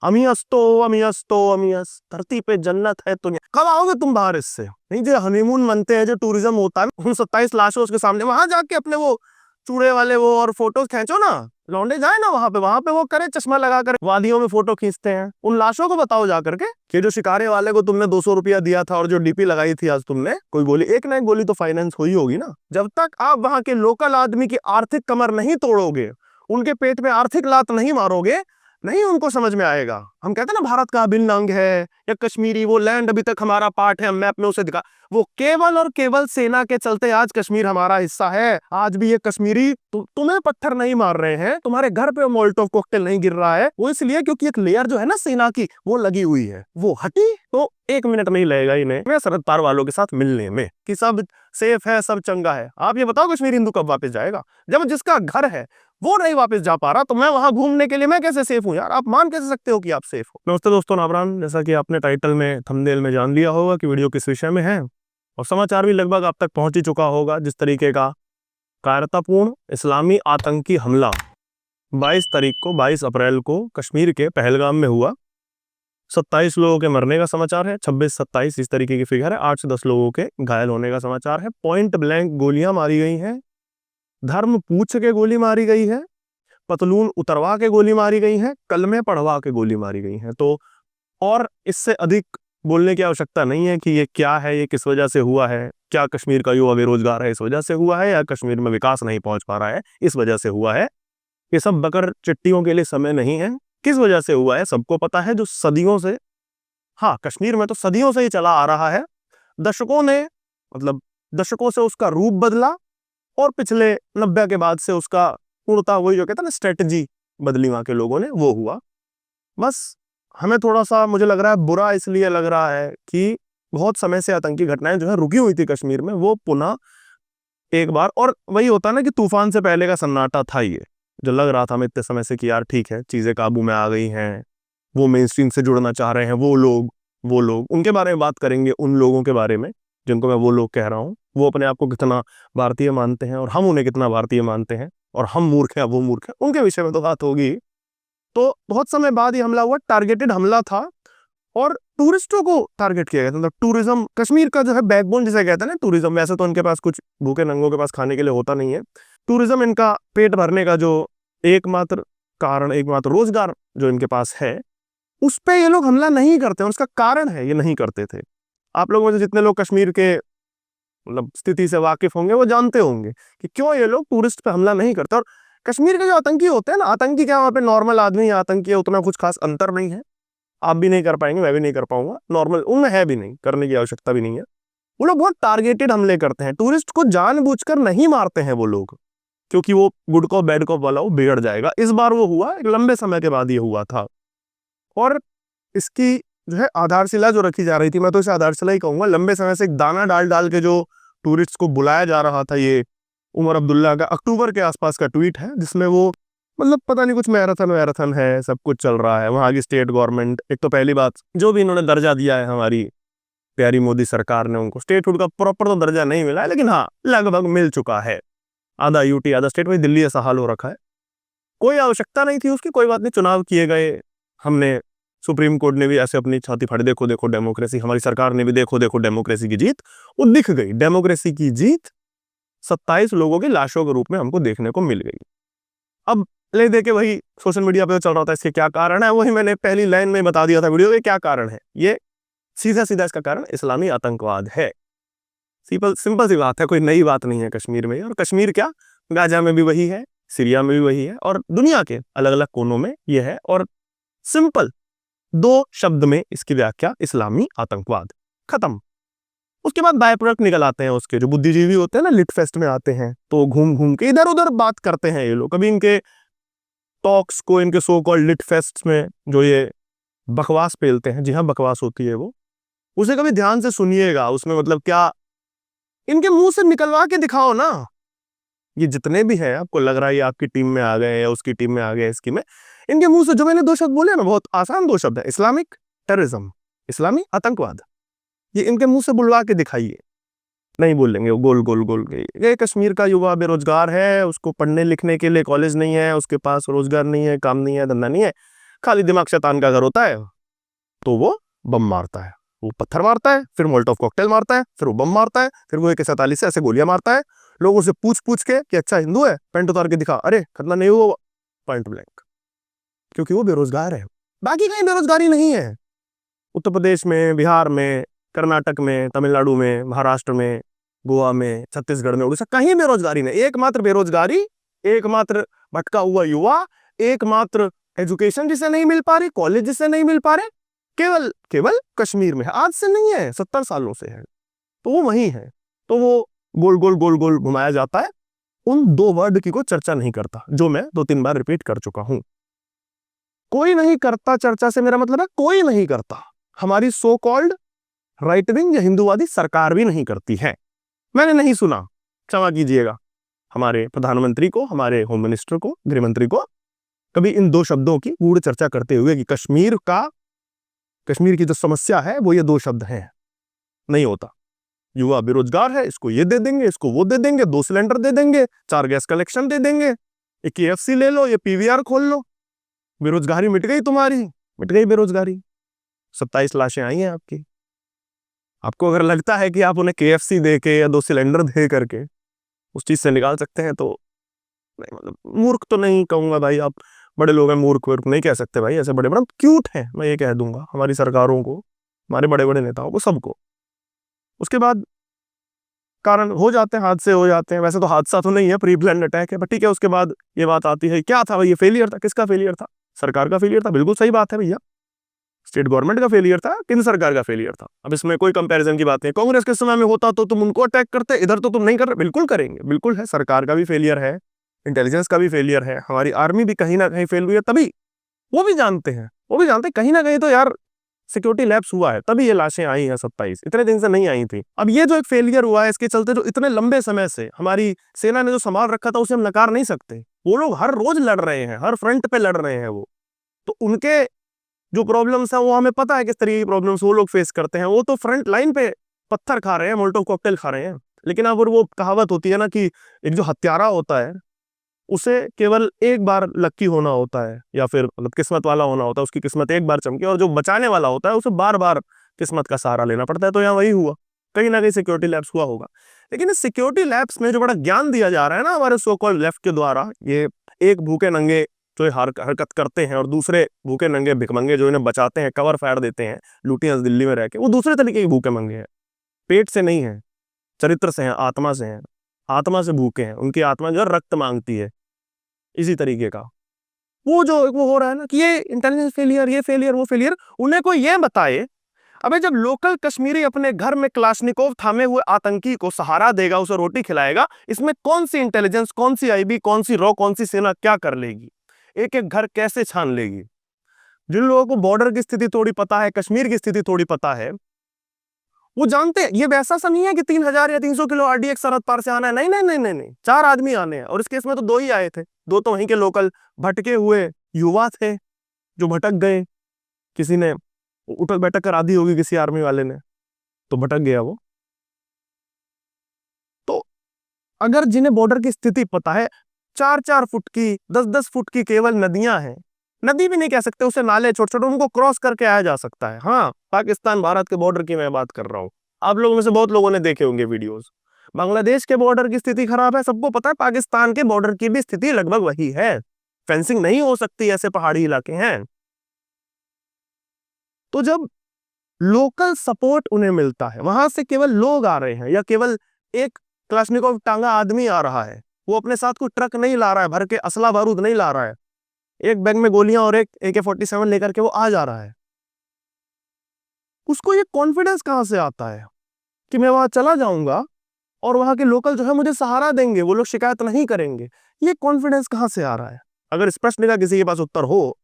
अमियस्तो अमियस्तो अमियस, धरती पे जन्नत है तो कब आओगे तुम बाहर इससे? नहीं, जो हनीमून मनते हैं, जो टूरिज्म होता है, उन 27 लाशों उसके सामने वहां जाके अपने वो चूड़े वाले वो और फोटोज खींचो ना। लौंडे जाए ना वहां पे वो करे चश्मा लगा कर वादियों में फोटो खींचते हैं। उन लाशों को बताओ जाकर के कि जो शिकारे वाले को तुमने 200 रुपया दिया था और जो डीपी लगाई थी आज तुमने, कोई गोली, एक ना एक गोली तो फाइनेंस हुई होगी ना। जब तक आप वहां के लोकल आदमी की आर्थिक कमर नहीं तोड़ोगे, उनके पेट में आर्थिक लात नहीं मारोगे, नहीं उनको समझ में आएगा। हम कहते हैं ना भारत का अभिन्न अंग है, या कश्मीरी वो लैंड अभी तक हमारा पार्ट है, मैप में उसे दिखा। वो केवल और केवल सेना के चलते आज कश्मीर हमारा हिस्सा है। आज भी ये कश्मीरी तुम्हें पत्थर नहीं मार रहे हैं, तुम्हारे घर पे मोल्टोव कॉकटेल नहीं गिर रहा है, वो इसलिए क्योंकि एक लेयर जो है ना सेना की वो लगी हुई है। वो हटी तो 1 मिनट नहीं लगेगा इन्हें सरहद पार वालों के साथ मिलने में कि सब सेफ है, सब चंगा है। आप ये बताओ कश्मीर हिंदू कब वापस जाएगा? जब जिसका घर है वो नहीं वापस जा पा रहा, तो मैं वहां घूमने के लिए मैं कैसे सेफ हूं यार? आप मान कैसे सकते हो कि आप सेफ हो? नमस्ते दोस्तों, नाबरान। जैसा कि आपने टाइटल में, थंबनेल में जान लिया होगा कि वीडियो किस विषय में है, और समाचार भी लगभग आप तक पहुंच ही चुका होगा। जिस तरीके का कायरतापूर्ण इस्लामी आतंकी हमला 22 अप्रैल को कश्मीर के पहलगाम में हुआ, 27 लोगों के मरने का समाचार है, 26-27 इस तरीके की फिगर है, 8 से 10 लोगों के घायल होने का समाचार है। पॉइंट ब्लैंक गोलियां मारी गई हैं, धर्म पूछ के गोली मारी गई है, पतलून उतरवा के गोली मारी गई है, कलमे पढ़वा के गोली मारी गई है। तो और इससे अधिक बोलने की आवश्यकता नहीं है कि ये क्या है, ये किस वजह से हुआ है, क्या कश्मीर का युवा बेरोजगार है इस वजह से हुआ है, या कश्मीर में विकास नहीं पहुंच पा रहा है इस वजह से हुआ है। ये सब बकर चिट्टियों के लिए समय नहीं है। किस वजह से हुआ है सबको पता है, जो सदियों से, हाँ कश्मीर में तो सदियों से ही चला आ रहा है। दशकों ने, मतलब दशकों से उसका रूप बदला, और पिछले 90 के बाद से उसका पूर्णता वही जो कहते हैं ना स्ट्रेटजी बदली वहां के लोगों ने, वो हुआ। बस हमें थोड़ा सा, मुझे लग रहा है बुरा इसलिए लग रहा है कि बहुत समय से आतंकी घटनाएं जो है रुकी हुई थी कश्मीर में, वो पुनः एक बार, और वही होता है ना कि तूफान से पहले का सन्नाटा था ये, जो लग रहा था हमें इतने समय से कि यार ठीक है, चीजें काबू में आ गई हैं, वो मेन स्ट्रीम से जुड़ना चाह रहे हैं, वो लोग उनके बारे में बात करेंगे, उन लोगों के बारे में जिनको मैं वो लोग कह रहा हूँ। वो अपने आप को कितना भारतीय मानते हैं और हम उन्हें कितना भारतीय मानते हैं, और हम मूर्ख हैं वो मूर्ख हैं, उनके विषय में तो बात होगी। तो बहुत समय बाद ये हमला हुआ, टारगेटेड हमला था, और टूरिस्टों को टारगेट किया गया था। मतलब टूरिज्म कश्मीर का जो है बैकबोन जिसे कहते हैं ना टूरिज्म, वैसे तो उनके पास कुछ भूखे नंगों के पास खाने के लिए होता नहीं है। टूरिज्म इनका पेट भरने का जो एकमात्र कारण, एकमात्र रोजगार जो इनके पास है, उस पे ये लोग हमला नहीं करते हैं। उसका कारण है ये नहीं करते थे। आप लोगों में से जितने लोग कश्मीर के मतलब स्थिति से वाकिफ होंगे वो जानते होंगे कि क्यों ये लोग टूरिस्ट पे हमला नहीं करते। और कश्मीर के जो आतंकी होते हैं ना, आतंकी क्या, वहाँ पे नॉर्मल आदमी आतंकी है, उतना कुछ खास अंतर नहीं है। आप भी नहीं कर पाएंगे, मैं भी नहीं कर पाऊंगा, नॉर्मल उनमें है भी नहीं, करने की आवश्यकता भी नहीं है। वो लोग बहुत टारगेटेड हमले करते हैं, टूरिस्ट को जानबूझकर नहीं मारते हैं वो लोग, क्योंकि वो गुड कॉप बैड कॉप वाला वो बिगड़ जाएगा। इस बार वो हुआ, एक लंबे समय के बाद ये हुआ था, और इसकी जो है आधारशिला जो रखी जा रही थी, मैं तो इसे आधारशिला ही कहूंगा, लंबे समय से एक दाना डाल डाल के जो टूरिस्ट को बुलाया जा रहा था, ये उमर अब्दुल्ला का अक्टूबर के आसपास का ट्वीट है, जिसमें वो मतलब पता नहीं कुछ मैराथन है, सब कुछ चल रहा है वहां की स्टेट गवर्नमेंट। एक तो पहली बात, जो भी इन्होंने दर्जा दिया है हमारी प्यारी मोदी सरकार ने उनको, स्टेटहुड का प्रॉपर तो दर्जा नहीं मिला है, लेकिन हाँ लगभग मिल चुका है। आधा यूटी आधा स्टेट, वही दिल्ली ऐसा हाल हो रखा है। कोई आवश्यकता नहीं थी उसकी, कोई बात नहीं, चुनाव किए गए, हमने, सुप्रीम कोर्ट ने भी ऐसे अपनी छाती फाड़ी, देखो देखो डेमोक्रेसी, हमारी सरकार ने भी देखो देखो डेमोक्रेसी की जीत, वो दिख गई। डेमोक्रेसी की जीत 27 लोगों की लाशों के रूप में हमको देखने को मिल गई। अब ले दे के वही सोशल मीडिया पे चल रहा था, इसके क्या कारण है, वही मैंने पहली लाइन में बता दिया था वीडियो के क्या कारण है। ये सीधा सीधा इसका कारण इस्लामी आतंकवाद है। सिंपल सी बात है, कोई नई बात नहीं है कश्मीर में। और कश्मीर क्या, गाजा में भी वही है, सीरिया में भी वही है, और दुनिया के अलग अलग कोनों में यह है। और सिंपल 2 शब्द में इसकी व्याख्या, इस्लामी आतंकवाद, खत्म। उसके बाद बाय प्रोडक्ट निकल आते हैं उसके, जो बुद्धिजीवी होते हैं ना, लिट फेस्ट में आते हैं, तो घूम घूम के इधर उधर बात करते हैं ये लोग। कभी इनके टॉक्स को, इनके सो कॉल्ड लिट फेस्ट में जो ये बकवास पेलते हैं, जी हाँ बकवास होती है वो, उसे कभी ध्यान से सुनिएगा। उसमें मतलब क्या, इनके मुंह से निकलवा के दिखाओ ना। ये जितने भी हैं, आपको लग रहा है ये आपकी टीम में आ गए या उसकी टीम में आ गए, इसकी में, इनके मुंह से जो मैंने 2 शब्द बोले ना, बहुत आसान 2 शब्द है, इस्लामिक टेररिज्म, इस्लामी आतंकवाद। ये इनके मुंह से बुलवा के दिखाइए, नहीं बोलेंगे, गोल गोल गोल गई। ये कश्मीर का युवा बेरोजगार है, उसको पढ़ने लिखने के लिए कॉलेज नहीं है, उसके पास रोजगार नहीं है, काम नहीं है, धंधा नहीं है। खाली दिमाग शैतान का घर होता है, तो वो बम मारता है, वो पत्थर मारता है, फिर मोलोटोव कॉकटेल मारता है, फिर वो बम मारता है, फिर वो AK-47 से ऐसे गोलियां मारता है। लोगों से पूछ पूछ के कि अच्छा हिंदू है, पैंट उतार के दिखा, अरे खतना नहीं हुआ, पॉइंट ब्लैंक, क्योंकि वो बेरोजगार है। बाकी कहीं बेरोजगारी नहीं है। उत्तर प्रदेश में, बिहार में, कर्नाटक में, तमिलनाडु में, महाराष्ट्र में, गोवा में, छत्तीसगढ़ में, उड़ीसा, कहीं बेरोजगारी नहीं। एकमात्र बेरोजगारी, एकमात्र भटका हुआ युवा, एकमात्र एजुकेशन जिसे नहीं मिल पा रही, कॉलेज जिसे नहीं मिल पा रहे, केवल केवल कश्मीर में है। आज से नहीं है, 70 सालों से है। तो वो वही है। तो वो गोल गोल गोल गोल घुमाया जाता है। उन दो वर्ड की कोई चर्चा नहीं करता, जो मैं 2-3 बार रिपीट कर चुका हूं। कोई नहीं करता चर्चा से मेरा मतलब है कोई नहीं करता। हमारी सो कॉल्ड राइट विंग या हिंदूवादी सरकार भी नहीं करती है। मैंने नहीं सुना, क्षमा कीजिएगा, हमारे प्रधानमंत्री को, हमारे होम मिनिस्टर को, गृह मंत्री को कभी इन दो शब्दों की गूढ़ चर्चा करते हुए कि कश्मीर की जो समस्या है वो ये दो शब्द हैं। नहीं होता। युवा बेरोजगार है, इसको ये दे देंगे, इसको वो दे देंगे, 2 सिलेंडर दे देंगे, 4 गैस कलेक्शन दे देंगे, ये KFC ले लो, ये PVR खोल लो, बेरोजगारी मिट गई तुम्हारी, मिट गई बेरोजगारी। 27 लाशें आई हैं आपकी। आपको अगर लगता है कि आप उन्हें KFC दे के या 2 सिलेंडर दे करके उस चीज से निकाल सकते हैं, तो नहीं, मतलब मूर्ख तो नहीं कहूंगा भाई, आप बड़े लोग हैं, मूर्ख वर्ख नहीं कह सकते भाई, ऐसे बड़े बड़े क्यूट हैं, मैं ये कह दूंगा हमारी सरकारों को, हमारे बड़े बड़े नेताओं को, सबको। उसके बाद कारण हो जाते हैं, हादसे हो जाते हैं। वैसे तो हादसा तो नहीं है, प्री प्लान्ड अटैक है, बट ठीक है। उसके बाद ये बात आती है, क्या था भाई, ये फेलियर था, किसका फेलियर था? सरकार का फेलियर था, बिल्कुल सही बात है भैया। स्टेट गवर्नमेंट का फेलियर था, केंद्र सरकार का फेलियर था। अब इसमें कोई कंपैरिजन की बात नहीं। कांग्रेस के समय में होता तो तुम उनको अटैक करते, इधर तो तुम नहीं कर रहे। बिल्कुल करेंगे, बिल्कुल है, सरकार का भी फेलियर है, इंटेलिजेंस का भी फेलियर है, हमारी आर्मी भी कहीं ना कहीं फेल हुई है, तभी वो भी जानते हैं, कहीं ना कहीं तो यार सिक्योरिटी लैप्स हुआ है, तभी ये लाशें आई हैं 27, इतने दिन से नहीं आई थी। अब ये जो एक फेलियर हुआ है, इसके चलते जो इतने लंबे समय से हमारी सेना ने जो संभाल रखा था, उसे हम नकार नहीं सकते। वो लोग हर रोज लड़ रहे हैं, हर फ्रंट पे लड़ रहे हैं वो, तो उनके जो प्रॉब्लम्स है वो हमें पता है, किस तरीके की प्रॉब्लम्स वो लोग फेस करते हैं। वो तो फ्रंट लाइन पे पत्थर खा रहे हैं, मोलोटोव कॉकटेल खा रहे हैं। लेकिन अब वो कहावत होती है ना कि एक जो हत्यारा होता है उसे केवल एक बार लक्की होना होता है, या फिर मतलब किस्मत वाला होना होता है, उसकी किस्मत एक बार चमके, और जो बचाने वाला होता है उसे बार बार किस्मत का सहारा लेना पड़ता है। तो यहाँ वही हुआ, कहीं ना कहीं सिक्योरिटी लैब्स हुआ होगा। लेकिन इस सिक्योरिटी लैब्स में जो बड़ा ज्ञान दिया जा रहा है ना हमारे सो कॉल्ड लेफ्ट के द्वारा, ये एक भूखे नंगे जो हरकत करते हैं और दूसरे भूखे नंगे भिखमंगे जो इन्हें बचाते हैं, कवर फायर देते हैं लुटियंस दिल्ली में रह के, वो दूसरे तरीके के भूखे मंगे हैं। पेट से नहीं है, चरित्र से हैं, आत्मा से हैं, आत्मा से भूखे हैं। उनकी आत्मा जो है रक्त मांगती है। इसी तरीके का वो हो रहा है ना कि ये इंटेलिजेंस फेलियर, ये फेलियर, वो फेलियर। उन्हें कोई ये बताए, अबे जब लोकल कश्मीरी अपने घर में क्लाशनिकोव थामे हुए आतंकी को सहारा देगा, उसे रोटी खिलाएगा, इसमें कौन सी इंटेलिजेंस, कौन सी IB, कौन सी रॉ, कौन सी सेना क्या कर लेगी? एक एक घर कैसे छान लेगी? जिन लोगों को बॉर्डर की स्थिति थोड़ी पता है, कश्मीर की स्थिति थोड़ी पता है, वो जानते हैं ये वैसा सा नहीं है कि 3000 या 300 किलो RDX सरहद पार से आना है। नहीं नहीं नहीं नहीं नहीं, 4 आदमी आने हैं, और इस केस में तो 2 ही आए थे। 2 तो वहीं के लोकल भटके हुए युवा थे जो भटक गए। किसी ने उठक बैठक करा दी होगी किसी आर्मी वाले ने, तो भटक गया वो। तो अगर जिन्हें बॉर्डर की स्थिति पता है, 4-4 फुट की, 10-10 फुट की केवल नदियां हैं, नदी भी नहीं कह सकते उसे, नाले छोटे छोटे, उनको क्रॉस करके आया जा सकता है। हाँ, पाकिस्तान भारत के बॉर्डर की मैं बात कर रहा हूँ। आप लोगों में से बहुत लोगों ने देखे होंगे वीडियोस। बांग्लादेश के बॉर्डर की स्थिति खराब है, सबको पता है। पाकिस्तान के बॉर्डर की भी स्थिति लगभग वही है, फेंसिंग नहीं हो सकती, ऐसे पहाड़ी इलाके हैं। तो जब लोकल सपोर्ट उन्हें मिलता है, वहां से केवल लोग आ रहे हैं, या केवल एक क्लाशनिकोव टांगा आदमी आ रहा है, वो अपने साथ कोई ट्रक नहीं ला रहा है, भर के असला बारूद नहीं ला रहा है, एक बैग में गोलियां और एक AK-47 लेकर के वो आ जा रहा है, उसको ये कॉन्फिडेंस कहां से आता है कि मैं वहां चला जाऊंगा और वहां के लोकल जो है मुझे सहारा देंगे, वो लोग शिकायत नहीं करेंगे? ये कॉन्फिडेंस कहां से आ रहा है? अगर इस प्रश्न का किसी के पास उत्तर हो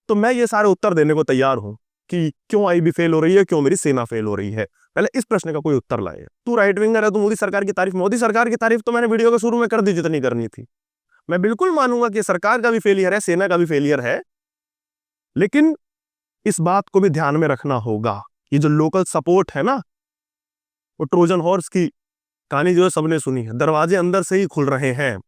तो मैं ये सारे उत्तर देने को तैयार हूं कि क्यों IB फेल हो रही है, क्यों मेरी सेना फेल हो रही है। पहले इस प्रश्न का कोई उत्तर लाए। तू राइट विंगर है, तू मोदी सरकार की तारीफ, मोदी सरकार की तारीफ तो मैंने वीडियो के शुरू में कर दी जितनी करनी थी। मैं बिल्कुल मानूंगा कि सरकार का भी फेलियर है, सेना का भी फेलियर है, लेकिन इस बात को भी ध्यान में रखना होगा। ये जो लोकल सपोर्ट है ना, वो ट्रोजन हॉर्स की कहानी जो है सबने सुनी है, दरवाजे अंदर से ही खुल रहे हैं।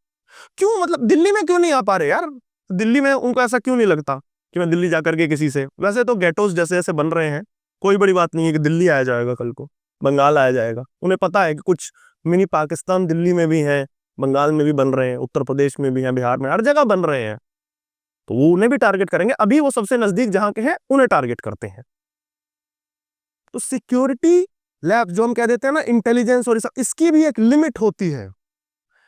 क्यों, मतलब दिल्ली में क्यों नहीं आ पा रहे यार? दिल्ली में उनको ऐसा क्यों नहीं लगता कि मैं दिल्ली जाकर के किसी से, वैसे तो गेटोस जैसे जैसे बन रहे हैं, कोई बड़ी बात नहीं है कि दिल्ली आया जाएगा, कल को बंगाल आया जाएगा। उन्हें पता है कि कुछ मिनी पाकिस्तान दिल्ली में भी है, बंगाल में भी बन रहे हैं, उत्तर प्रदेश में भी हैं, बिहार में, हर जगह बन रहे हैं। तो वो उन्हें भी टारगेट करेंगे। अभी वो सबसे नजदीक जहां के हैं उन्हें टारगेट करते हैं। तो सिक्योरिटी लैब जो हम कह देते हैं ना, इंटेलिजेंस और इसकी भी एक लिमिट होती है।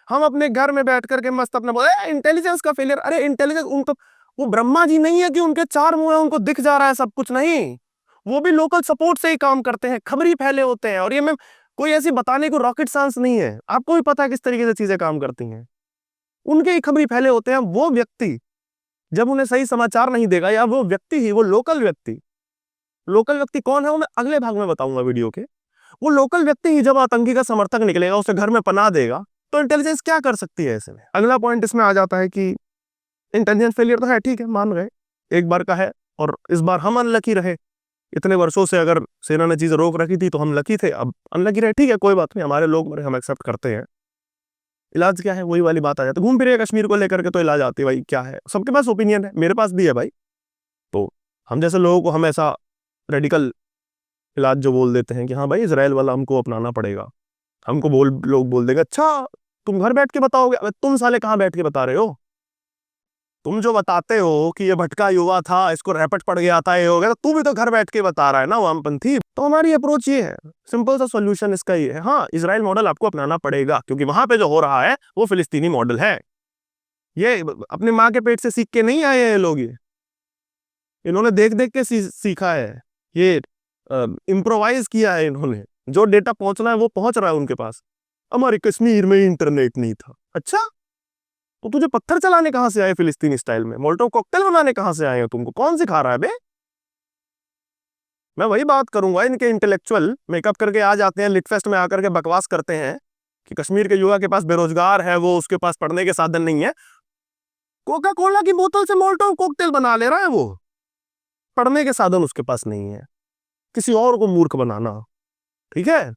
हम अपने घर में बैठ करके मस्त अपना बोले इंटेलिजेंस का फेलियर। अरे इंटेलिजेंस, उनको वो ब्रह्मा जी नहीं है कि उनके 4 मुंह है, उनको दिख जा रहा है सब कुछ, नहीं। वो भी लोकल सपोर्ट से ही काम करते हैं, खबरी फैले होते हैं। और ये मैं कोई ऐसी बताने को रॉकेट साइंस नहीं है, आपको भी पता है किस तरीके से चीजें काम करती हैं। उनके ही खबरी फैले होते हैं। वो व्यक्ति जब उन्हें सही समाचार नहीं देगा, या वो व्यक्ति ही, वो लोकल व्यक्ति कौन है वो मैं अगले भाग में बताऊंगा वीडियो के। वो लोकल व्यक्ति ही जब आतंकी का समर्थक निकलेगा, उसे घर में पनाह देगा, तो इंटेलिजेंस क्या कर सकती है ऐसे में। अगला पॉइंट इसमें आ जाता है कि इंटेलिजेंस फेलियर तो है, ठीक है, मान गए, एक बार का है, और इस बार हम अनलकी रहे। इतने वर्षों से अगर सेना ने चीज रोक रखी थी तो हम लकी थे, अब अनलकी रहे, ठीक है, कोई बात नहीं, हमारे लोग मरे, हम एक्सेप्ट करते हैं। इलाज क्या है, वही वाली बात आ जाती है। घूम फिर कश्मीर को लेकर के तो इलाज आती है भाई, क्या है, सबके पास ओपिनियन है, मेरे पास भी है भाई। तो हम जैसे लोगों को हम ऐसा रेडिकल इलाज जो बोल देते हैं कि हाँ भाई इजराइल वाला हमको अपनाना पड़ेगा, हमको लोग बोल देंगे अच्छा तुम घर बैठ के बताओगे। अबे तुम साले कहाँ बैठ के बता रहे हो? तुम जो बताते हो कि ये भटका युवा था, इसको रैपट पड़ गया था, ये हो गया, तो तू भी तो घर बैठ के बता रहा है ना वामपंथी। तो हमारी अप्रोच ये है, सिंपल सा सॉल्यूशन इसका ये है, हाँ इजराइल मॉडल आपको अपनाना पड़ेगा, क्योंकि वहां पे जो हो रहा है वो फिलिस्तीनी मॉडल है। ये अपने माँ के पेट से सीख के नहीं आए हैं लोग, ये इन्होंने देख देख के सीखा है, ये इम्प्रोवाइज किया है इन्होंने। जो डेटा पहुंचना है वो पहुंच रहा है उनके पास। हमारे कश्मीर में इंटरनेट नहीं था, अच्छा तो तुझे पत्थर चलाने कहां से आए फिलिस्तीनी स्टाइल में? मोल्टोव कॉकटेल बनाने कहां से आए हो? तुमको कौन सिखा रहा है बे? मैं वही बात करूंगा, इनके इंटेलेक्चुअल मेकअप करके आ जाते हैं, लिटफेस्ट में आकर के बकवास करते हैं कि कश्मीर के युवा के पास बेरोजगार है, वो उसके पास पढ़ने के साधन नहीं है। कोका कोला की बोतल से मोल्टोव कॉकटेल बना ले रहा है वो, पढ़ने के साधन उसके पास नहीं है, किसी और को मूर्ख बनाना, ठीक है।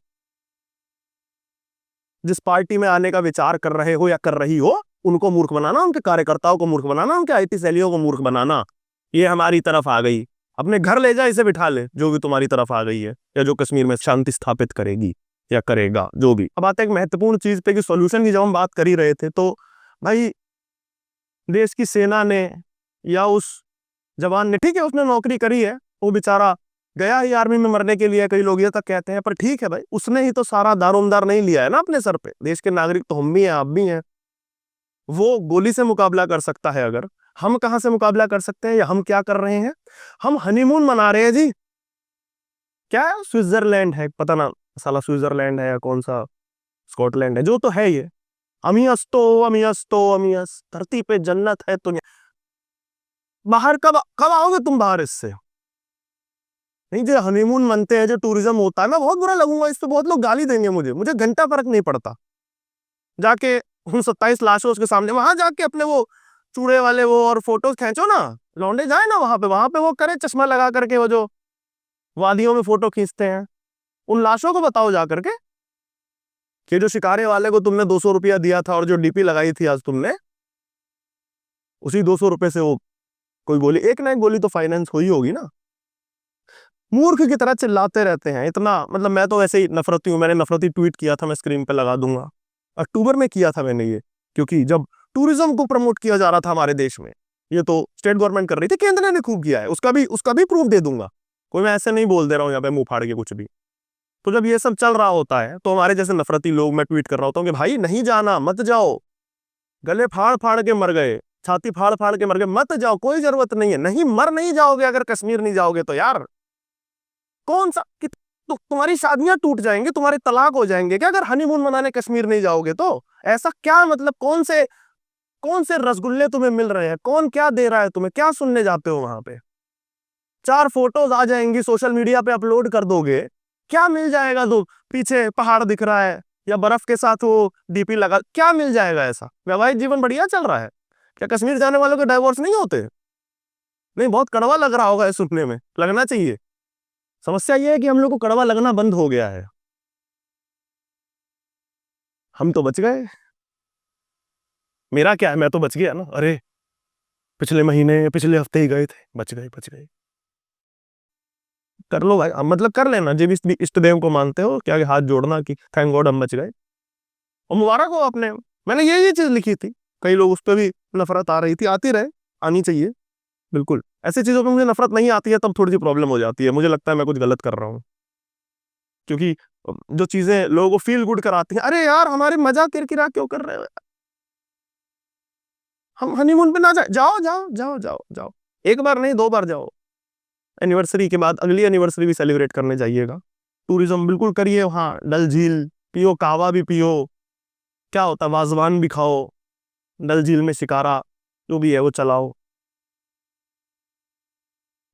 जिस पार्टी में आने का विचार कर रहे हो या कर रही हो, उनको मूर्ख बनाना, उनके कार्यकर्ताओं को मूर्ख बनाना, उनके आईटी सैलियों को मूर्ख बनाना, ये हमारी तरफ आ गई, अपने घर ले जा, इसे बिठा ले, जो भी तुम्हारी तरफ आ गई है, या जो कश्मीर में शांति स्थापित करेगी या करेगा, जो भी। अब आते हैं एक महत्वपूर्ण चीज पे कि सॉल्यूशन की जब हम बात कर ही रहे थे, तो भाई देश की सेना ने या उस जवान ने, ठीक है उसने नौकरी करी है, वो बेचारा गया ही आर्मी में मरने के लिए, कई लोग ये तक कहते हैं, पर ठीक है भाई, उसने ही तो सारा दारोमदार नहीं लिया है ना अपने सर पे। देश के नागरिक तो हम भी हैं, आप भी हैं। वो गोली से मुकाबला कर सकता है, अगर हम कहां से मुकाबला कर सकते हैं, या हम क्या कर रहे हैं? हम हनीमून मना रहे हैं जी। क्या है, स्विट्जरलैंड है, पता ना साला स्विट्जरलैंड है या कौन सा स्कॉटलैंड है, जो तो है ये, अमियस तो अमियस तो अमियस, धरती पे जन्नत है तो बाहर कब कब आओगे तुम बाहर इससे? नहीं, जो हनीमून मनते हैं, जो टूरिज्म होता है, मैं बहुत बुरा लगूंगा इस पे, बहुत लोग गाली देंगे मुझे घंटा फर्क नहीं पड़ता। जाके उन 27 लाशों के सामने वहां जाके अपने वो चूड़े वाले वो और फोटोज खींचो ना, लौंडे जाए ना वहां पे वो करे चश्मा लगा करके, वो जो वादियों में फोटो खींचते हैं, उन लाशों को बताओ जा करके कि जो शिकारे वाले को तुमने 200 रुपया दिया था और जो डीपी लगाई थी आज तुमने, उसी 200 रुपए से वो कोई गोली, एक ना एक गोली तो फाइनेंस हुई होगी ना। मूर्ख की तरह चिल्लाते रहते हैं इतना, मतलब मैं तो ऐसे ही नफरती हूँ। मैंने नफरती ट्वीट किया था, मैं स्क्रीन पे लगा दूंगा, अक्टूबर में किया था मैंने ये, क्योंकि जब टूरिज्म को प्रमोट किया जा रहा था हमारे देश में, ये तो स्टेट गवर्नमेंट कर रही थी, केंद्र ने खूब किया है, उसका भी प्रूफ दे दूंगा, कोई मैं ऐसे नहीं बोल दे रहा हूँ यहाँ पे मुंह फाड़ के कुछ भी। तो जब ये सब चल रहा होता है तो हमारे जैसे नफरती लोग, मैं ट्वीट कर रहा होता हूँ कि भाई नहीं जाना, मत जाओ, गले फाड़ फाड़ के मर गए, छाती फाड़ फाड़ के मर गए, मत जाओ, कोई जरूरत नहीं है, नहीं मर नहीं जाओगे अगर कश्मीर नहीं जाओगे तो यार। कौन सा कि तुम्हारी शादियां टूट जाएंगी, तुम्हारे तलाक हो जाएंगे क्या अगर हनीमून मनाने कश्मीर नहीं जाओगे तो? ऐसा क्या मतलब, कौन से रसगुल्ले तुम्हें मिल रहे हैं, कौन क्या दे रहा है तुम्हें, क्या सुनने जाते हो वहां पे? 4 फोटोज आ जाएंगी, सोशल मीडिया पे अपलोड कर दोगे, क्या मिल जाएगा? तो पीछे पहाड़ दिख रहा है या बर्फ के साथ वो डीपी लगा, क्या मिल जाएगा? ऐसा वैवाहिक जीवन बढ़िया चल रहा है क्या? कश्मीर जाने वालों के डाइवोर्स नहीं होते? नहीं, बहुत कड़वा लग रहा होगा ये सुनने में, लगना चाहिए। समस्या ये है कि हम लोग को कड़वा लगना बंद हो गया है, हम तो बच गए। मेरा क्या है, मैं तो बच गया ना, अरे पिछले महीने पिछले हफ्ते ही गए थे, बच गए बच गए। कर लो भाई, मतलब कर लेना, जब इस इष्ट देव को मानते हो क्या हाथ जोड़ना कि थैंक गॉड हम बच गए, और मुबारक हो आपने। मैंने ये चीज लिखी थी, कई लोग उस पर भी नफरत आ रही थी, आती रहे, आनी चाहिए बिल्कुल। ऐसी चीजों पे मुझे नफरत नहीं आती है तब थोड़ी सी प्रॉब्लम हो जाती है, मुझे लगता है मैं कुछ गलत कर रहा हूँ, क्योंकि जो चीजें लोगों को फील गुड कराती हैं, अरे यार हमारे मजाक किरकिरा क्यों कर रहे हो, हम हनीमून पे ना जाए, जाओ जाओ जाओ जाओ जाओ, एक बार नहीं 2 बार जाओ, एनिवर्सरी के बाद अगली एनिवर्सरी भी सेलिब्रेट करने जाइएगा, टूरिज्म बिल्कुल करिए वहाँ, डल झील पियो, कहवा भी पियो, क्या होता है वाजवान भी खाओ, डल झील में शिकारा जो भी है वो चलाओ।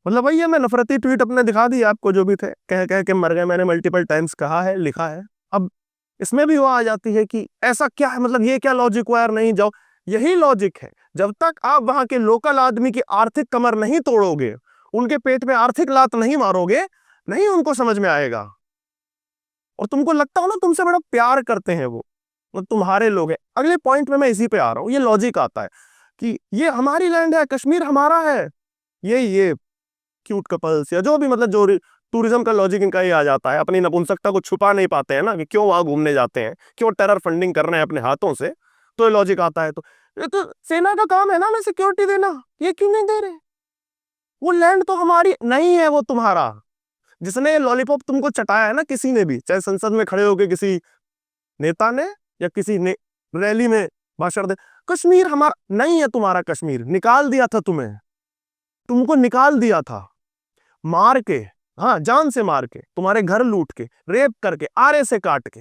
मतलब भैया मैं नफरती ट्वीट अपने दिखा दिए आपको, जो भी थे कह कह के मर गए, मैंने मल्टीपल टाइम्स कहा है, लिखा है। अब इसमें भी वो आ जाती है कि ऐसा क्या है, मतलब ये क्या लॉजिक हुआ यार, नहीं जाओ। यही लॉजिक है, जब तक आप वहां के लोकल आदमी की आर्थिक कमर नहीं तोड़ोगे, उनके पेट में आर्थिक लात नहीं मारोगे, नहीं उनको समझ में आएगा। और तुमको लगता हो ना तुमसे बड़ा प्यार करते हैं वो तुम्हारे लोग हैं। अगले पॉइंट में मैं इसी पे आ रहा हूँ, ये लॉजिक आता है कि ये हमारी लैंड है, कश्मीर हमारा है, ये क्यूट कपल्स या जो भी, मतलब जो टूरिज्म का लॉजिक इनका ये आ जाता है, अपनी नपुंसकता को छुपा नहीं पाते हैं ना, कि क्यों वहां घूमने जाते हैं, क्यों टेरर फंडिंग कर रहे हैं अपने हाथों से, तो ये लॉजिक आता है। तो ये तो सेना का काम है ना हमें सिक्योरिटी देना, ये क्यों नहीं दे रहे, वो लैंड तो हमारी नहीं है, वो तुम्हारा। जिसने लॉलीपॉप तुमको चटाया है ना, किसी ने भी, चाहे संसद में खड़े होकर किसी नेता ने या किसी ने रैली में भाषण दे, कश्मीर हमारा नहीं है, तुम्हारा कश्मीर निकाल दिया था तुम्हें, तुमको निकाल दिया था मार के, हाँ जान से मार के, तुम्हारे घर लूट के, रेप करके, आरे से काट के,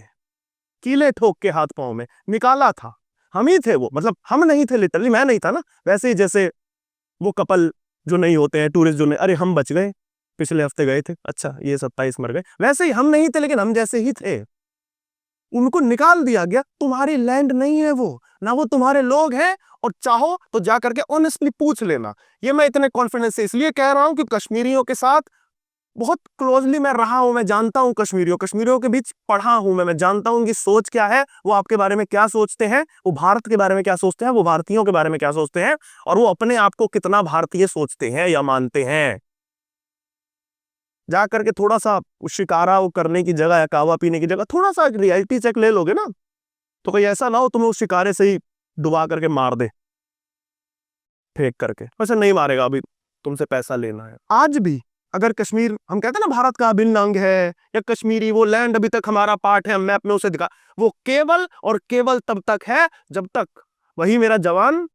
कीले ठोक के हाथ पांव में निकाला था, हम ही थे वो, मतलब हम नहीं थे लिटरली, मैं नहीं था ना, वैसे ही जैसे वो कपल जो नहीं होते हैं, टूरिस्ट जो नहीं, अरे हम बच गए, पिछले हफ्ते गए थे, अच्छा ये 27 मर गए, वैसे ही हम नहीं थे, लेकिन हम जैसे ही थे, उनको निकाल दिया गया, तुम्हारी लैंड नहीं है वो, ना वो तुम्हारे लोग हैं। और चाहो तो जा करके ऑनेस्टली पूछ लेना। ये मैं इतने कॉन्फिडेंस से इसलिए कह रहा हूं कि कश्मीरियों के साथ बहुत क्लोजली मैं रहा हूं, मैं जानता हूं कश्मीरियों के बीच पढ़ा हूं, मैं जानता हूं उनकी सोच क्या है, वो आपके बारे में क्या सोचते हैं, वो भारत के बारे में क्या सोचते हैं, वो भारतीयों के बारे में क्या सोचते हैं, और वो अपने आप को कितना भारतीय सोचते हैं या मानते हैं। जा करके थोड़ा सा शिकारा वो करने की जगह या कावा पीने की जगह थोड़ा सा रियलिटी चेक ले लोगे ना, तो कोई ऐसा ना हो तुम्हें उस शिकारे से ही डुबा करके मार दे, फेंक करके। वैसे नहीं मारेगा, अभी तुमसे पैसा लेना है। आज भी अगर कश्मीर, हम कहते हैं ना भारत का अभिन्न अंग है, या कश्मीरी वो लैंड अभी तक हमारा पार्ट है, हम मैप में उसे दिखा, वो केवल और केवल तब तक है जब तक वही मेरा जवान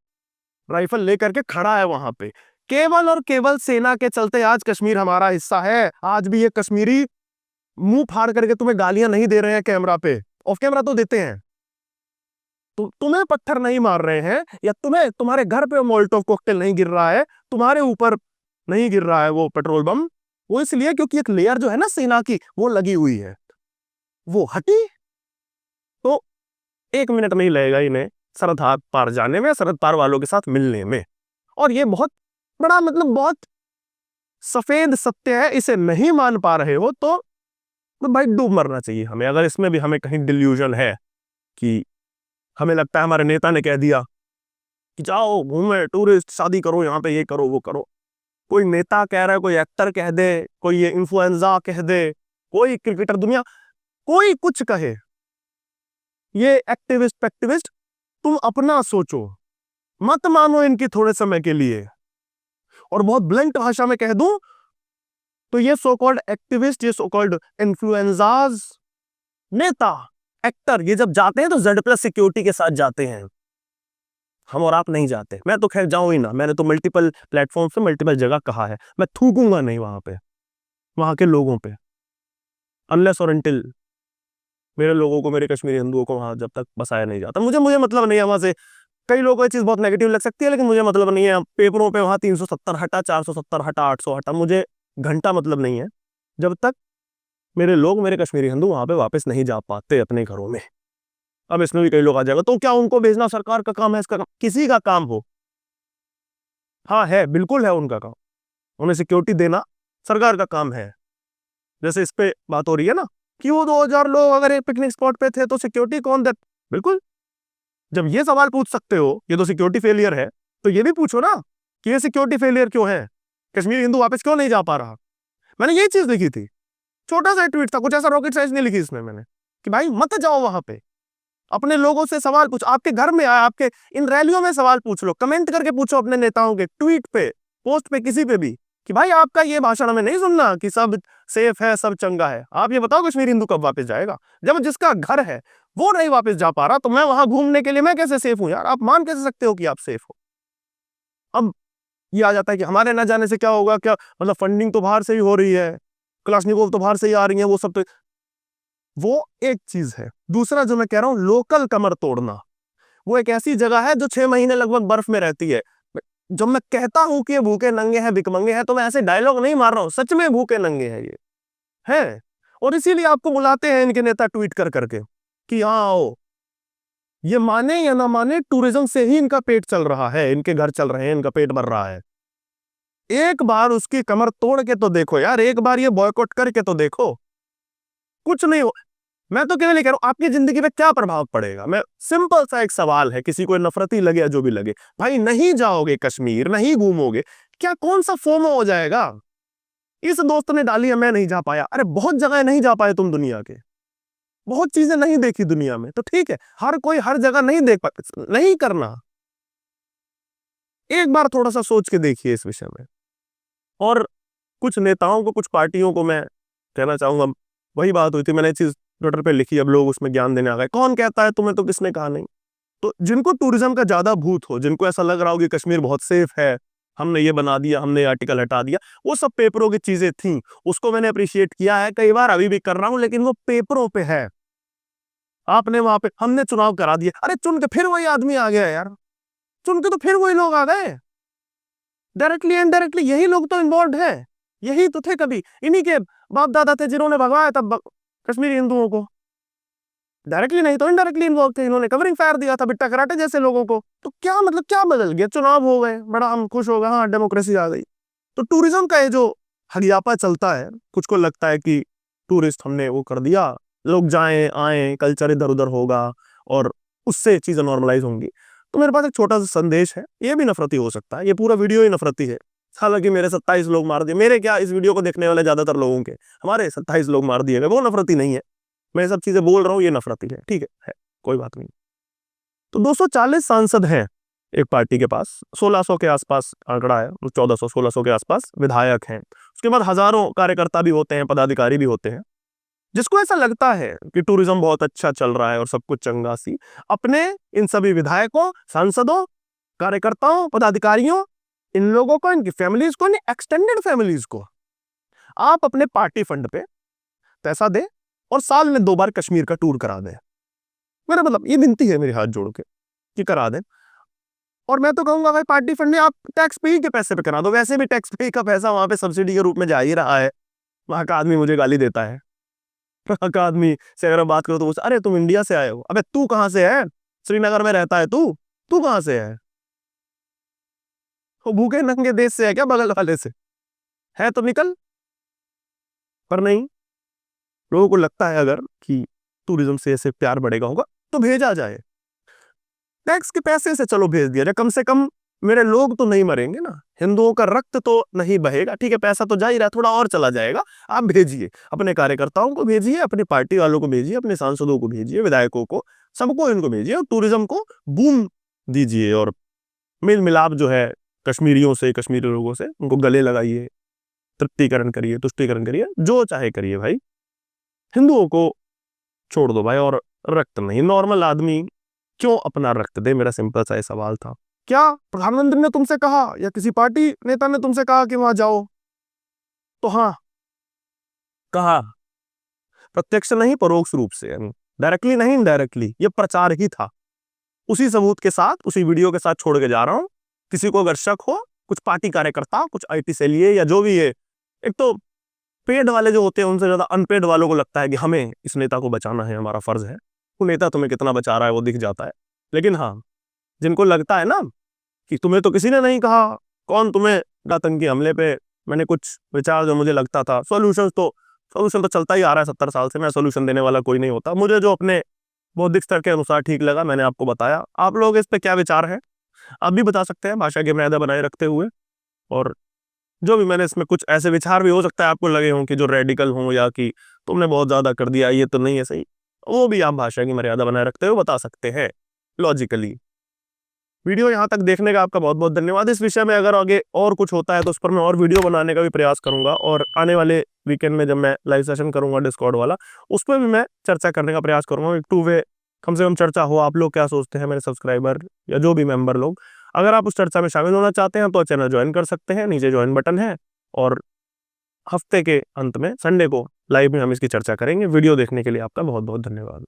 राइफल लेकर के खड़ा है वहां पे। केवल और केवल सेना के चलते आज कश्मीर हमारा हिस्सा है। आज भी ये कश्मीरी मुंह फाड़ करके तुम्हें गालियां नहीं दे रहे हैं कैमरा पे, ऑफ कैमरा तो देते हैं, तुम्हें पत्थर नहीं मार रहे हैं, या तुम्हें तुम्हारे घर पे मोल्टोव कॉकटेल नहीं गिर रहा है, तुम्हारे ऊपर नहीं गिर रहा है वो पेट्रोल बम, वो इसलिए क्योंकि एक लेयर जो है ना सेना की वो लगी हुई है, वो हटी तो 1 मिनट नहीं लगेगा इन्हें सरहद पार जाने में, सरहद पार वालों के साथ मिलने में। और ये बहुत बड़ा, मतलब बहुत सफेद सत्य है, इसे नहीं मान पा रहे हो तो भाई डूब मरना चाहिए हमें, अगर इसमें भी हमें कहीं डिल्यूजन है कि हमें लगता है हमारे नेता ने कह दिया कि जाओ घूमे टूरिस्ट, शादी करो यहाँ पे, ये करो वो करो, कोई नेता कह रहा है, कोई एक्टर कह दे, कोई ये इन्फ्लुएंजा कह दे, कोई क्रिकेटर, दुनिया कोई कुछ कहे, ये एक्टिविस्ट पैक्टिविस्ट, तुम अपना सोचो, मत मानो इनकी थोड़े समय के लिए। और बहुत ब्लंट भाषा में कह दूं तो ये सो कॉल्ड एक्टिविस्ट, ये सो कॉल्ड इन्फ्लुएंजाज, नेता, एक्टर, ये जब जाते हैं तो Z+ सिक्योरिटी के साथ जाते हैं, हम और आप नहीं जाते। मैं तो खैर जाऊं ही ना, मैंने तो मल्टीपल प्लेटफॉर्म पे मल्टीपल जगह कहा है, मैं थूकूंगा नहीं वहां पे, वहां के लोगों पे, अनलेस और अनटिल मेरे लोगों को, मेरे कश्मीरी हिंदुओं को वहां जब तक बसाया नहीं जाता। मुझे मतलब नहीं है वहां से, कई लोगों को ये चीज बहुत नेगेटिव लग सकती है, लेकिन मुझे मतलब नहीं है पेपरों पे वहां 370 हटा, 470 हटा, 800 हटा, मुझे घंटा मतलब नहीं है, जब तक मेरे लोग, मेरे कश्मीरी हिंदू वहां पे वापस नहीं जा पाते अपने घरों में। अब इसमें भी कई लोग आ जाएगा, तो क्या उनको भेजना सरकार का काम है, इसका काम किसी का काम हो, हाँ है, बिल्कुल है उनका काम, उन्हें सिक्योरिटी देना सरकार का काम है। जैसे इस पे बात हो रही है ना कि वो 2000 लोग अगर एक पिकनिक स्पॉट पे थे तो सिक्योरिटी कौन दे, बिल्कुल, जब ये सवाल पूछ सकते हो, ये तो सिक्योरिटी फेलियर है, तो ये भी पूछो ना कि ये सिक्योरिटी फेलियर क्यों है, कश्मीर हिंदू वापस क्यों नहीं जा पा रहा। मैंने यही चीज लिखी थी, छोटा सा ट्वीट था, कुछ ऐसा रॉकेट साइंस नहीं लिखी इसमें मैंने, कि भाई मत जाओ वहां पे, अपने लोगों से सवाल पूछो, आपके घर में आए, आपके इन रैलियों में सवाल पूछ लो, कमेंट करके पूछो अपने नेताओं के ट्वीट पे, पोस्ट पे, किसी पे भी, कि भाई आपका ये भाषण हमें नहीं सुनना कि सब सेफ है, सब चंगा है। आप ये बताओ कश्मीर हिंदू कब वापस जाएगा। जब जिसका घर है वो नहीं वापस जा पा रहा, तो मैं वहां घूमने के लिए मैं कैसे सेफ हूं यार। आप मान कैसे सकते हो कि आप सेफ हो। अब ये आ जाता है कि हमारे ना जाने से क्या होगा, क्या मतलब फंडिंग तो बाहर से ही हो रही है, क्लाशनिकोव तो बाहर से ही आ रही है, वो सब तो, वो एक चीज है। दूसरा जो मैं कह रहा हूं, लोकल कमर तोड़ना, वो एक ऐसी जगह है जो 6 महीने लगभग बर्फ में रहती है। जब मैं कहता हूं कि ये भूखे नंगे हैं, भिकमंगे हैं, तो मैं ऐसे डायलॉग नहीं मार रहा हूं, सच में भूखे नंगे हैं ये है। और इसीलिए आपको बुलाते हैं इनके नेता ट्वीट कर करके कि हाँ आओ। ये माने या ना माने, टूरिज्म से ही इनका पेट चल रहा है, इनके घर चल रहे हैं, इनका पेट भर रहा है। एक बार उसकी कमर तोड़ के तो देखो यार, एक बार ये बॉयकॉट करके तो देखो, कुछ नहीं हो। मैं तो केवल कह रहा हूं, आपकी जिंदगी पे क्या प्रभाव पड़ेगा। मैं सिंपल सा एक सवाल है, किसी को नफरती लगे या जो भी लगे, भाई नहीं जाओगे कश्मीर, नहीं घूमोगे, क्या कौन सा फोमो हो जाएगा। इस दोस्त ने डाली है, मैं नहीं जा पाया, अरे बहुत जगह नहीं जा पाए तुम दुनिया के, बहुत चीजें नहीं देखी दुनिया में, तो ठीक है, हर कोई हर जगह नहीं देख पाता, नहीं करना। एक बार थोड़ा सा सोच के देखिए इस विषय में। और कुछ नेताओं को, कुछ पार्टियों को मैं कहना चाहूंगा, वही बात हुई थी, मैंने चीज ट्विटर पे लिखी, अब लोग उसमें ज्ञान देने आ गए, कौन कहता है तुम्हें, तो किसने कहा नहीं। तो जिनको टूरिज्म का ज्यादा भूत हो, जिनको ऐसा लग रहा हो कि कश्मीर बहुत सेफ है, हमने ये बना दिया, हमने आर्टिकल हटा दिया, वो सब पेपरों की चीजें थी, उसको मैंने अप्रिशिएट किया है कई बार, अभी भी कर रहा हूं, लेकिन वो पेपरों पे है। आपने वहां पे, हमने चुनाव करा दिए, अरे चुन के फिर वही आदमी आ गया यार, चुन के तो फिर वही लोग आ गए, डायरेक्टली इनडायरेक्टली यही लोग तो इन्वॉल्व है, यही तो थे, कभी इन्हीं के बाप दादा थे जिन्होंने भगवाया तब कश्मीरी हिंदुओं को, डायरेक्टली नहीं तो इनडायरेक्टली इन्वॉल्व थे, इन्होंने कवरिंग फायर दिया था बिट्टा कराटे जैसे लोगों को। तो क्या मतलब, क्या बदल गया, चुनाव हो गए, बड़ा हम खुश हो गए, हाँ डेमोक्रेसी आ गई। तो टूरिज्म का ये जो हगियापा चलता है, कुछ को लगता है कि टूरिस्ट हमने वो कर दिया, लोग जाएं आए, कल्चर इधर उधर होगा और उससे चीजें नॉर्मलाइज होंगी। तो मेरे पास एक छोटा सा संदेश है, ये भी नफरती हो सकता है, ये पूरा वीडियो ही नफरती है, हालांकि मेरे 27 लोग मार दिए, मेरे क्या, इस वीडियो को देखने वाले ज्यादातर लोगों के हमारे 27 लोग मार दिए गए, वो नफरती नहीं है। मैं सब चीजें बोल रहा हूँ, ये नफरती है, है कोई बात नहीं। तो 240 सांसद हैं एक पार्टी के पास, 1600 के आसपास आंकड़ा है, 1400 1600 के आसपास विधायक हैं, उसके बाद हजारों कार्यकर्ता भी होते हैं, पदाधिकारी भी होते हैं। जिसको ऐसा लगता है कि टूरिज्म बहुत अच्छा चल रहा है और सब कुछ चंगा सी, अपने इन सभी विधायकों, सांसदों, कार्यकर्ताओं, पदाधिकारियों, इन लोगों को, इनकी फैमिलीज को, एक्सटेंडेड फैमिलीज को आप अपने पार्टी फंड पे पैसा दे और साल में 2 बार कश्मीर का टूर करा दे। मेरा मतलब ये विनती है मेरे हाथ जोड़ के कि करा दे। और मैं तो कहूंगा भाई, पार्टी फंड में आप टैक्स पे के पैसे पे करा दो, वैसे भी टैक्स पे का पैसा वहां पे सब्सिडी के रूप में जा ही रहा है। वहां का आदमी मुझे गाली देता है, वहां का आदमी से अगर बात करो तो वो, अरे तुम इंडिया से आए हो, अबे तू कहां से है, श्रीनगर में रहता है तू, तू कहां से है, भूखे नंगे देश से है क्या, बगल वाले से है, तो निकल। पर नहीं, लोगों को लगता है अगर कि टूरिज्म से ऐसे प्यार बढ़ेगा होगा तो भेजा जाए, टैक्स के पैसे से चलो भेज दिया जाए, कम से कम मेरे लोग तो नहीं मरेंगे ना, हिंदुओं का रक्त तो नहीं बहेगा, ठीक है, पैसा तो जा ही रहा है, थोड़ा और चला जाएगा। आप भेजिए, अपने कार्यकर्ताओं को भेजिए, अपनी पार्टी वालों को भेजिए, अपने सांसदों को भेजिए, विधायकों को, सबको इनको भेजिए और टूरिज्म को बूम दीजिए। और मेल मिलाप जो है कश्मीरियों से, कश्मीरी लोगों से, उनको गले लगाइए, तृप्तिकरण करिए, तुष्टिकरण करिए, जो चाहे करिए भाई, हिंदुओं को छोड़ दो भाई। और रक्त नहीं, नॉर्मल आदमी क्यों अपना रक्त दे, मेरा सिंपल सा सवाल था। क्या प्रधानमंत्री ने तुमसे कहा या किसी पार्टी नेता ने तुमसे कहा कि वहां जाओ, तो हाँ कहा, प्रत्यक्ष नहीं परोक्ष रूप से, डायरेक्टली नहीं इनडायरेक्टली, ये प्रचार ही था। उसी सबूत के साथ, उसी वीडियो के साथ छोड़ के जा रहा हूं। किसी को अगर शक हो, कुछ पार्टी कार्यकर्ता, कुछ आईटी सेलिए या जो भी है, एक तो पेड वाले जो होते हैं उनसे ज्यादा अनपेड वालों को लगता है कि हमें इस नेता को बचाना है, हमारा फर्ज है। वो नेता तुम्हें कितना बचा रहा है वो दिख जाता है। लेकिन हाँ, जिनको लगता है ना कि तुम्हें तो किसी ने नहीं कहा, कौन तुम्हें आतंकी हमले पे, मैंने कुछ विचार जो मुझे लगता था, सोल्यूशन तो चलता ही आ रहा है 70 साल से, मैं सोल्यूशन देने वाला कोई नहीं होता, मुझे जो अपने बौद्धिक स्तर के अनुसार ठीक लगा मैंने आपको बताया। आप लोग इस पे क्या विचार है आप भी बता सकते हैं भाषा की मर्यादा बनाए रखते हुए। और जो भी मैंने इसमें कुछ ऐसे विचार भी हो सकता है आपको लगे हों कि जो रेडिकल हों, या कि तुमने बहुत ज्यादा कर दिया, ये तो नहीं है सही, वो भी आप भाषा की मर्यादा बनाए रखते हुए बता सकते हैं लॉजिकली। वीडियो यहाँ तक देखने का आपका बहुत बहुत धन्यवाद। इस विषय में अगर आगे और कुछ होता है तो उस पर मैं और वीडियो बनाने का भी प्रयास करूंगा, और आने वाले वीकेंड में जब मैं लाइव सेशन करूंगा डिस्कॉर्ड वाला, उस पर भी मैं चर्चा करने का प्रयास करूंगा। एक टू वे कम से कम चर्चा हो, आप लोग क्या सोचते हैं मेरे सब्सक्राइबर या जो भी मेंबर लोग। अगर आप उस चर्चा में शामिल होना चाहते हैं तो चैनल ज्वाइन कर सकते हैं, नीचे ज्वाइन बटन है। और हफ्ते के अंत में संडे को लाइव में हम इसकी चर्चा करेंगे। वीडियो देखने के लिए आपका बहुत बहुत धन्यवाद।